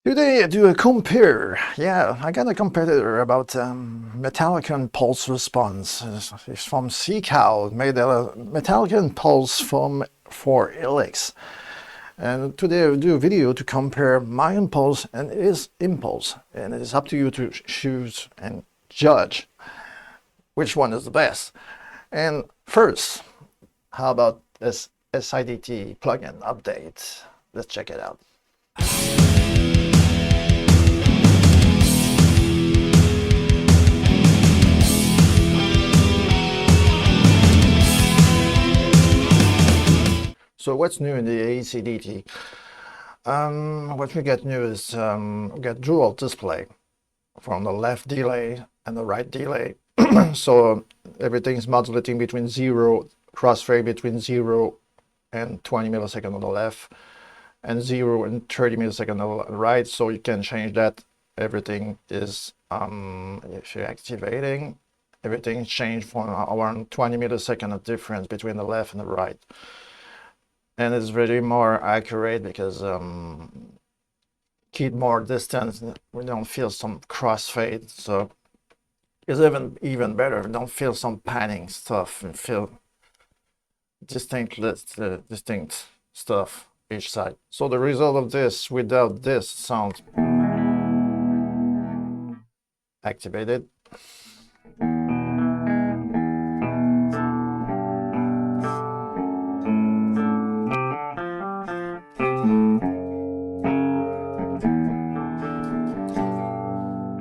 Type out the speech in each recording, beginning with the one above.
Today I do a compare. Yeah, I got a competitor about Metallica and pulse response. It's from Seacows, made a Metallica and pulse from for Helix. And today I'll do a video to compare my impulse and his impulse. And it is up to you to choose and judge which one is the best. And first, how about this SADT plugin update? Let's check it out. So what's new in the SADT? What we get new is we get dual display from the left delay and the right delay. So everything's modulating between crossfade between 0 and 20 milliseconds on the left and 0 and 30 milliseconds on the right. So you can change that. Everything is, if you're activating, everything changed from around 20 milliseconds of difference between the left and the right. And it's really more accurate because keep more distance. We don't feel some crossfade, so it's even better. We don't feel some panning stuff and feel distinct stuff each side. So the result of this, without this sound activated.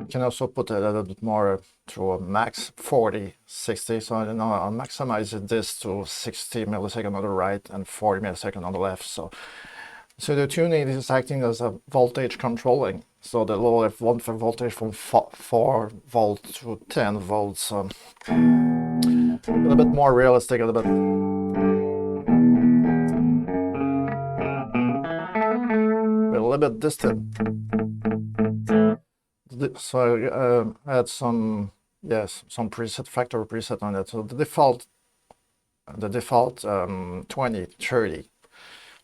Can also put a little bit more to a max 40, 60. So I don't know, I'll maximize this to 60 milliseconds on the right and 40 milliseconds on the left. So the tuning is acting as a voltage controlling. So the lower voltage from 4 volts to 10 volts. A little bit more realistic, a little bit distant. So I had some factory preset on it. So the default 20, 30,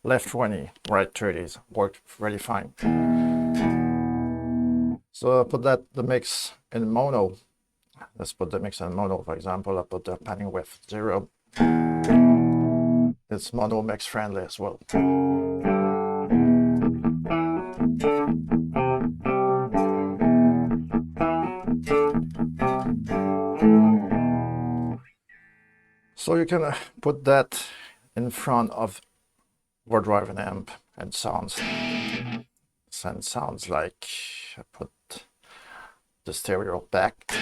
left 20, right 30s worked really fine. So I put the mix in mono. Let's put the mix in mono, for example. I put the panning width 0. It's mono mix friendly as well. So you can put that in front of overdrive and amp and sounds like I put the stereo back.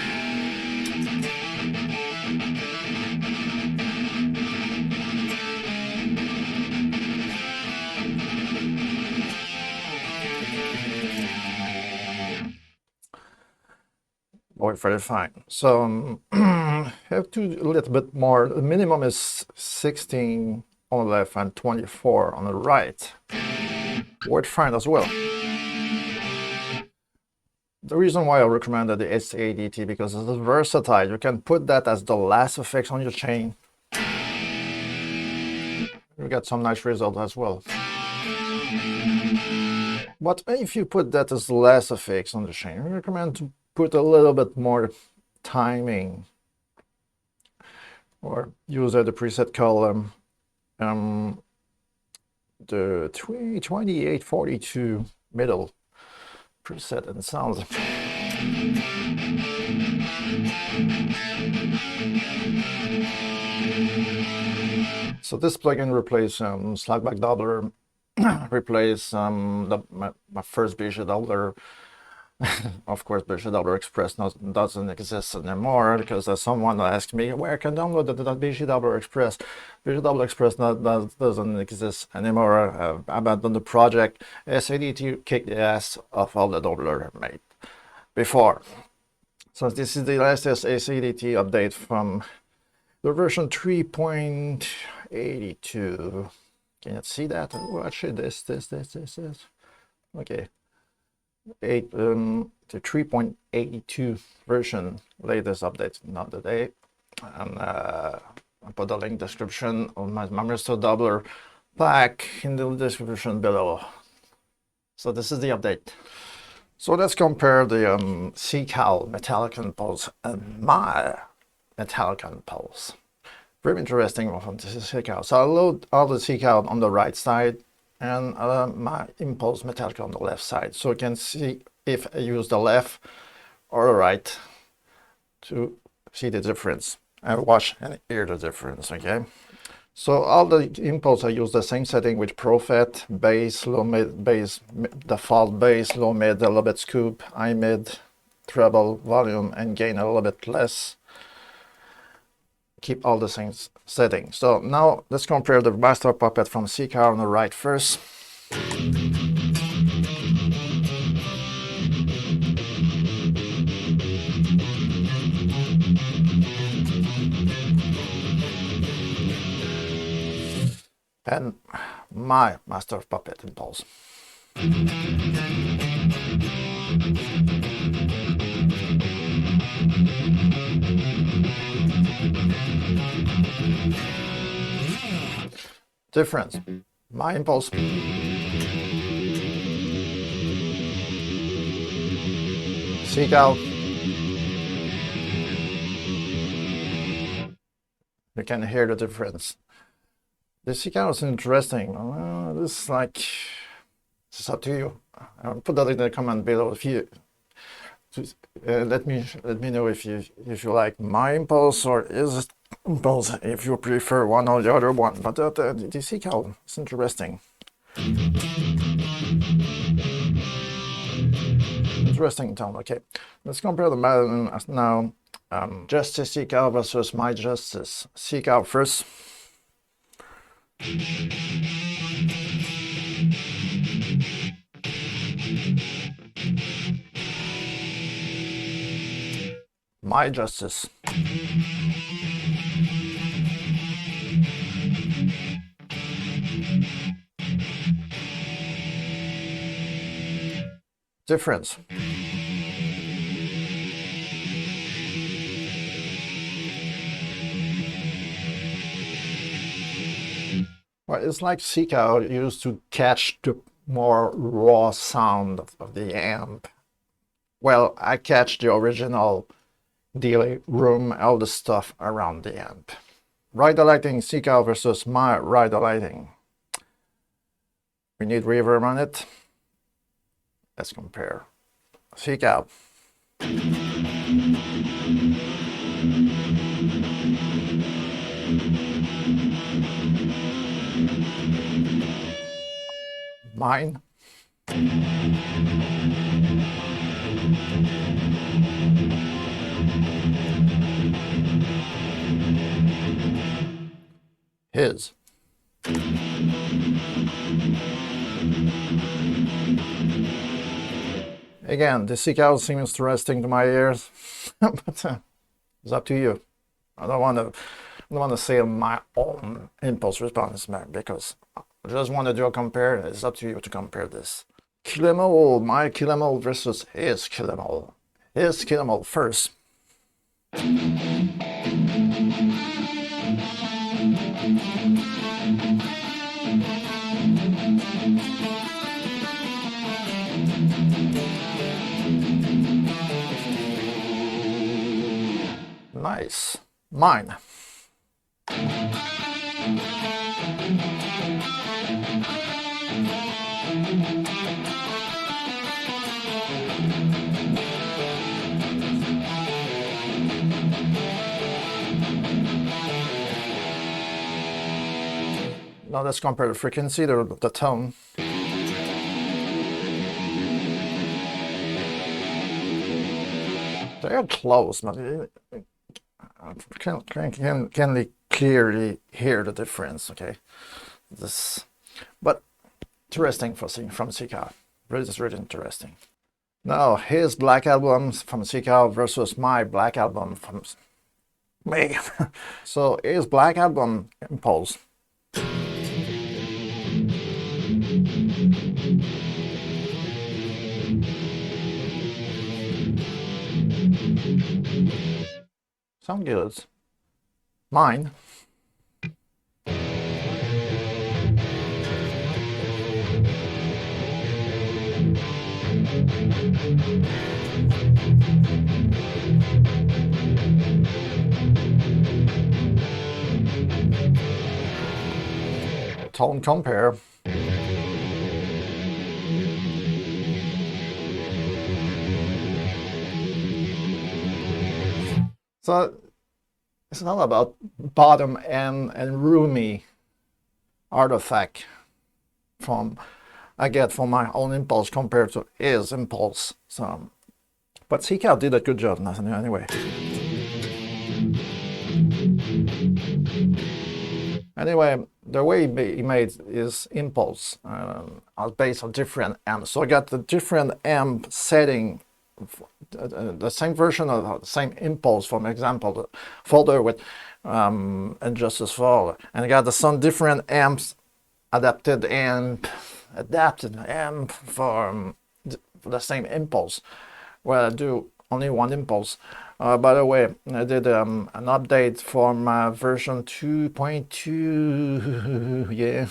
Work very fine. So have to a little bit more. The minimum is 16 on the left and 24 on the right. Worked fine as well. The reason why I recommended the SADT because it's versatile. You can put that as the last effects on your chain. You get some nice results as well. But if you put that as the last effects on the chain, I recommend to put a little bit more timing or use the preset column, the 2842 middle preset and sounds. So this plugin replaces slagback doubler, replace my first BG doubler. Of course, BG Doubler Express doesn't exist anymore because someone asked me where I can download the BG Doubler Express. BG Doubler Express doesn't exist anymore. I abandoned the project. SADT kicked the ass of all the doubler made before. So this is the latest SADT update from the version 3.82. Can you see that? Oh, actually, this. Okay. The 3.82 version, latest update, not the day. And I put the link description on my Mr. Doubler pack in the description below. So this is the update. So let's compare the Seacows Metallica impulse and my Metallica impulse. Very interesting from the Seacows. So I'll load all the Seacows on the right side and my impulse Metallica on the left side. So you can see if I use the left or the right to see the difference and watch and hear the difference, okay? So all the impulse I use the same setting with profit, bass, low mid, bass, default bass, low mid, a little bit scoop, high mid, treble, volume, and gain a little bit less. Keep all the same settings. So now let's compare the master puppet from Seacows on the right first. And my master puppet impulse. Difference. My impulse. Seacows. You can hear the difference. The Seacows is interesting. This is like, it's up to you. I'll put that in the comment below. If you let me know if you like my impulse or is it impulse, if you prefer one or the other one. But the Seacows is interesting. Interesting tone. Okay, let's compare the matter now. Justice Seacows versus my Justice. Seacows first. My Justice. Difference. Well, it's like Seacows used to catch the more raw sound of the amp. Well, I catch the original delay room, all the stuff around the amp. Rider lighting, Seacows versus my rider lighting. We need reverb on it. Let's compare. Seacows. Mine. His. Again, the Seacows seems interesting to my ears, but it's up to you. I don't want to say my own impulse response because I just want to do a compare. It's up to you to compare this. Killamole, my Killamole versus his Killamole. His Killamole first. Nice. Mine. Now let's compare the frequency, the tone. They are close, but can clearly hear the difference. Okay, but interesting from Seacows. Really interesting. Now his Black Album from Seacows versus my Black Album from me. So his Black Album impulse. Sound good. Mine. Tone compare. So it's not about bottom end and roomy artifact from I get from my own impulse compared to his impulse. So, but Seacows did a good job anyway. Anyway, the way he made his impulse are based on different amps. So I got the different amp setting, the same version of the same impulse, for example, the folder with Injustice Fall, and I got some different amps, adapted amp for the same impulse. Well, I do only one impulse. By the way, I did an update from version 2.2, yeah,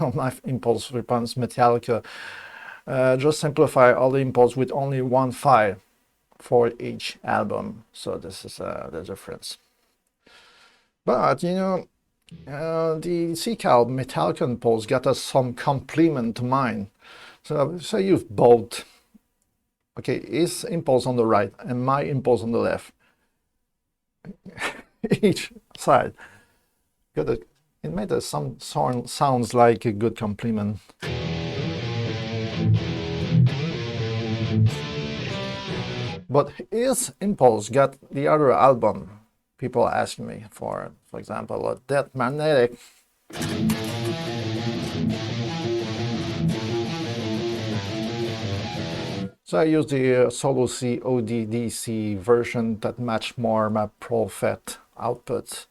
on my impulse response Metallica. Just simplify all the impulse with only one file for each album. So this is the difference. But you know, the Seacows Metallica impulse got us some complement to mine. So say you've both. Okay, his impulse on the right and my impulse on the left. Each side. It made some sounds like a good complement. But his impulse got the other album. People ask me for example, Death Magnetic. So I use the Solo C ODDC version that match more my Prophet output.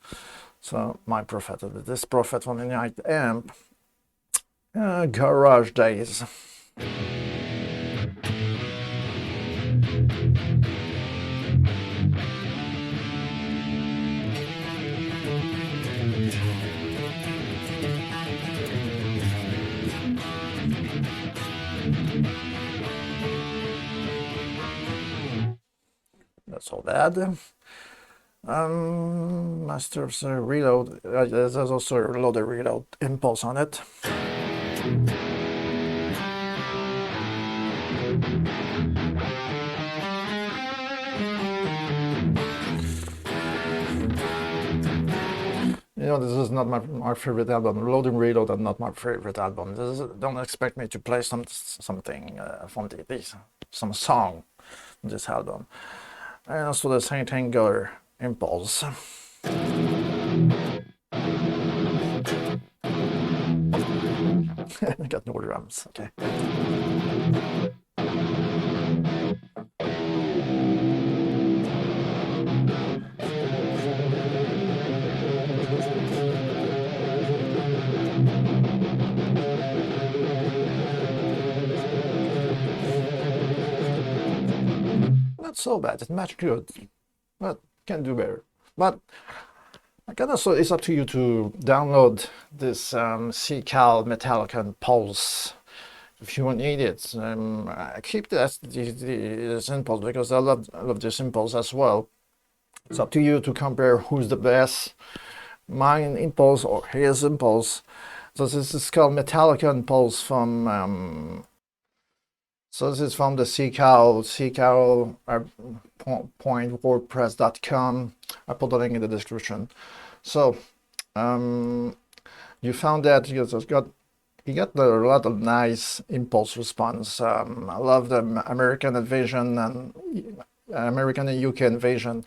So my Prophet, this Prophet from the Night amp, Garage Days. That's all bad. Master's reload. There's also a loaded reload impulse on it. You know, this is not my favorite album. Load and Reload are not my favorite album. Don't expect me to play something from some song on this album. And also the Saint Anger impulse. I got no drums, okay. Not so bad, it matched good, but can do better. But again, also it's up to you to download this Seacows Metallica Pulse if you need it. I keep this impulse because I love this impulse as well. It's up to you to compare who's the best, mine impulse or his impulse. So this is called Metallica Impulse from so this is from the Seacows.wordpress.com. I put the link in the description. So you found that you got a lot of nice impulse response. I love the American Invasion and American and UK Invasion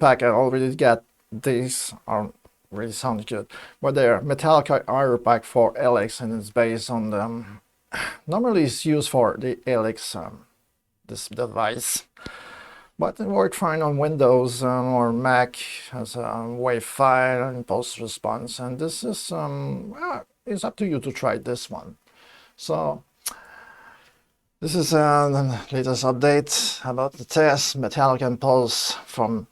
pack. I already got these. Really sound good. But there, Metallica Air Pack for LX, and it's based on the normally it's used for the LX this device, but it worked fine on Windows or Mac as a WAV file impulse response. And this is well, it's up to you to try this one. So this is the latest update about the test Metallica Impulse from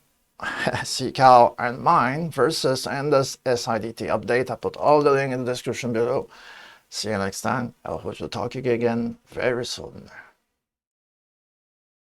Seacows and mine versus and this SADT update. I put all the link in the description below. See you next time. I hope to talk to you again very soon.